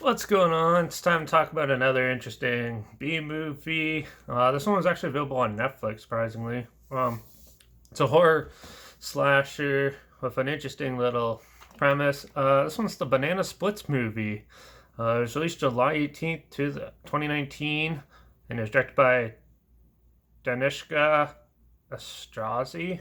What's going on? It's time to talk about another interesting B movie. This one was actually available on Netflix, surprisingly. It's a horror slasher with an interesting little premise. This one's the Banana Splits movie. It was released July 18th, 2019, and it was directed by Danishka Astrazi,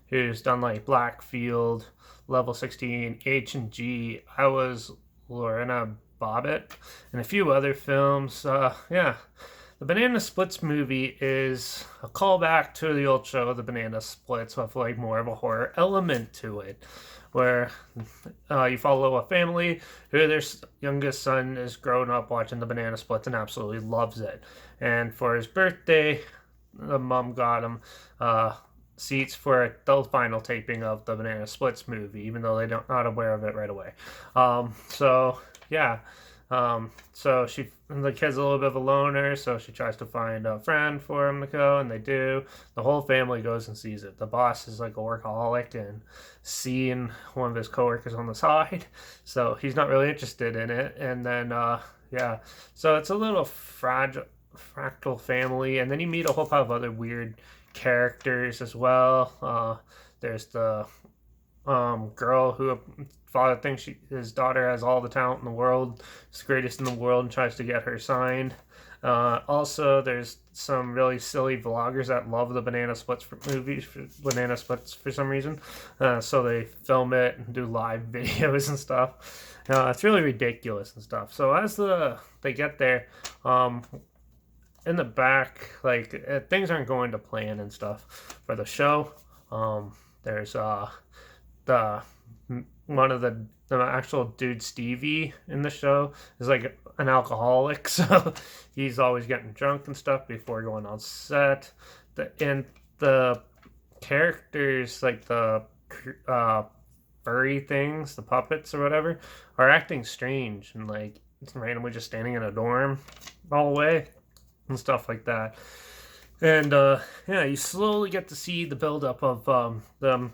who's done like Blackfield, Level 16, H and G. I was Lorena Bobbitt, and a few other films. The Banana Splits movie is a callback to the old show, The Banana Splits, with like more of a horror element to it, where you follow a family who their youngest son is growing up watching The Banana Splits and absolutely loves it. And for his birthday, the mom got him seats for the final taping of the Banana Splits movie, even though they don't not aware of it right away. So yeah, so the kid's a little bit of a loner, so she tries to find a friend for him to go, and they do. The whole family goes and sees it. The boss is like a workaholic and seeing one of his coworkers on the side, so he's not really interested in it. And then yeah, so it's a little fractal family, and then you meet a whole pile of other weird characters as well. There's the girl who father thinks his daughter has all the talent in the world, is the greatest in the world, and tries to get her signed. Also, there's some really silly vloggers that love the Banana Splits Banana Splits for some reason. So they film it and do live videos and stuff. It's really ridiculous and stuff. So as they get there, in the back, like things aren't going to plan and stuff for the show. There's the one of the actual dude Stevie in the show is like an alcoholic, so he's always getting drunk and stuff before going on set. The characters, like the furry things, the puppets or whatever, are acting strange and like it's randomly just standing in a dorm all the way and stuff like that. And yeah, you slowly get to see the buildup of them.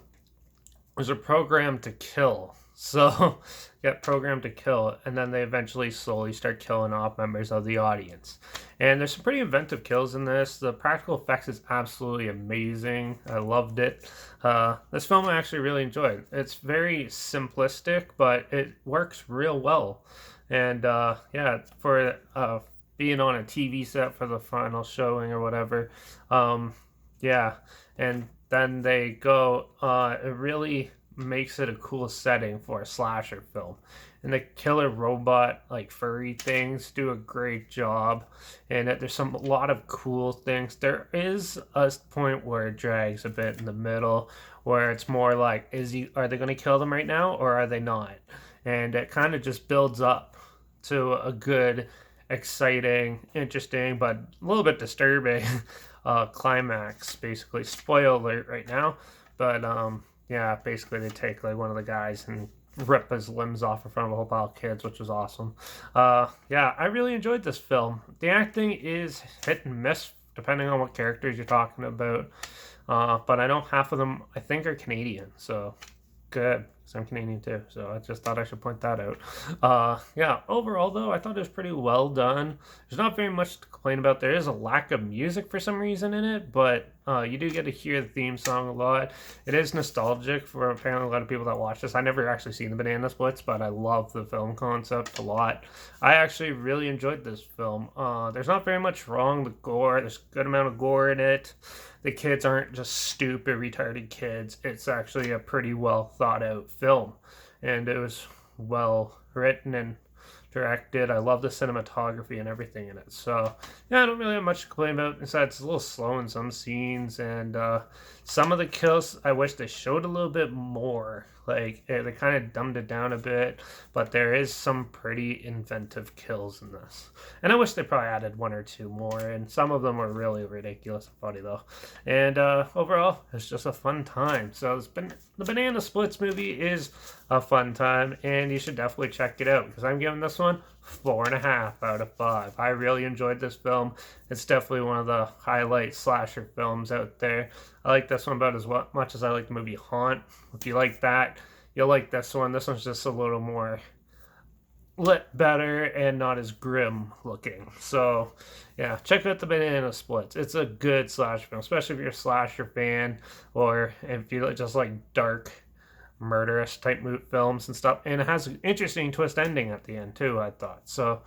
There's a program to kill. So get programmed to kill, and then they eventually slowly start killing off members of the audience. And there's some pretty inventive kills in this. The practical effects is absolutely amazing. I loved it. This film I actually really enjoyed. It's very simplistic, but it works real well. And yeah, for being on a TV set for the final showing or whatever. Yeah, and then they go, it really makes it a cool setting for a slasher film. And the killer robot, like furry things, do a great job. And there's a lot of cool things. There is a point where it drags a bit in the middle, where it's more like, are they going to kill them right now, or are they not? And it kind of just builds up to a good, exciting, interesting, but a little bit disturbing climax. Basically, spoiler alert right now, but yeah, basically they take like one of the guys and rip his limbs off in front of a whole pile of kids, which was awesome. Yeah, I really enjoyed this film. The acting is hit and miss depending on what characters you're talking about, but I know half of them I think are Canadian, so good. I'm Canadian too, so I just thought I should point that out. Yeah, overall though, I thought it was pretty well done. There's not very much to complain about. There is a lack of music for some reason in it, but you do get to hear the theme song a lot. It is nostalgic for apparently a lot of people that watch this. I never actually seen the Banana Splits, but I love the film concept a lot. I actually really enjoyed this film. There's not very much wrong with gore. There's a good amount of gore in it. The kids aren't just stupid, retarded kids. It's actually a pretty well thought out film. And it was well written and directed. I love the cinematography and everything in it. So, yeah, I don't really have much to complain about. Besides, it's a little slow in some scenes. And some of the kills, I wish they showed a little bit more. Like, they kind of dumbed it down a bit. But there is some pretty inventive kills in this. And I wish they probably added one or two more. And some of them were really ridiculous and funny, though. And overall, it's just a fun time. So the Banana Splits movie is a fun time. And you should definitely check it out. Because I'm giving this one 4.5 out of 5. I really enjoyed this film. It's definitely one of the highlight slasher films out there. I like this one about as much as I like the movie Haunt. If you like that, you'll like this one. This one's just a little more lit better and not as grim looking. So, yeah, check out the Banana Splits. It's a good slasher film, especially if you're a slasher fan or if you just like dark, murderous type films and stuff. And it has an interesting twist ending at the end too, I thought. So,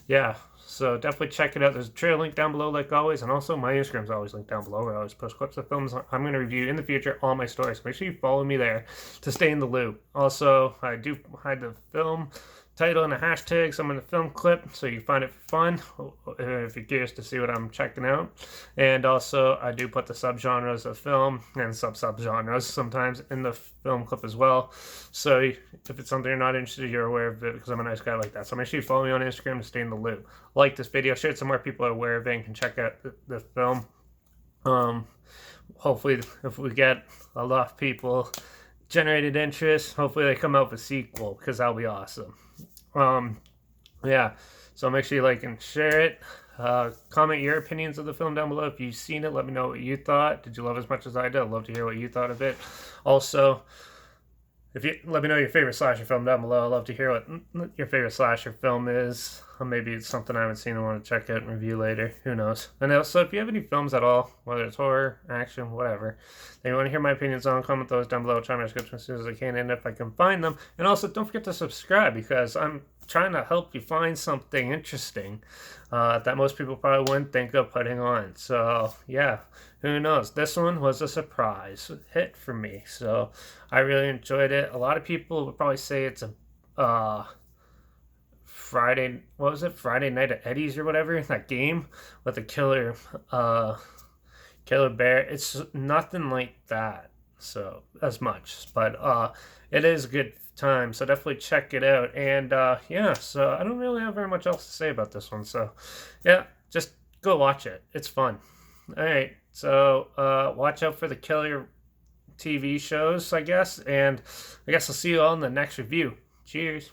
yeah. So definitely check it out. There's a trailer link down below, like always, and also my Instagram's always linked down below, where I always post clips of films I'm going to review in the future, all my stories. So make sure you follow me there to stay in the loop. Also, I do hide the film title and a hashtag, some in the film clip, so you find it fun if you're curious to see what I'm checking out. And also, I do put the subgenres of film and subgenres sometimes in the film clip as well. So if it's something you're not interested in, you're aware of it, because I'm a nice guy like that. So make sure you follow me on Instagram to stay in the loop. Like this video, share it so more people are aware of it and can check out the film. Hopefully, if we get a lot of people generated interest, hopefully they come out with a sequel, because that'll be awesome. Yeah, so make sure you like and share it. Comment your opinions of the film down below. If you've seen it, let me know what you thought. Did you love it as much as I did? I'd love to hear what you thought of it. Also, if you let me know your favorite slasher film down below. I'd love to hear what your favorite slasher film is. Or maybe it's something I haven't seen and want to check out and review later. Who knows? And also, if you have any films at all, whether it's horror, action, whatever, that you want to hear my opinions on, comment those down below. I'll try my description as soon as I can, and if I can find them. And also, don't forget to subscribe, because I'm trying to help you find something interesting that most people probably wouldn't think of putting on. So, yeah, who knows? This one was a surprise hit for me. So, I really enjoyed it. A lot of people would probably say it's a Friday Night at Eddie's or whatever, that game with the killer bear. It's nothing like that, so as much, but it is a good time, so definitely check it out. And yeah, so I don't really have very much else to say about this one, so yeah, just go watch it. It's fun. All right, so watch out for the killer TV shows, I guess, and I guess I'll see you all in the next review. Cheers.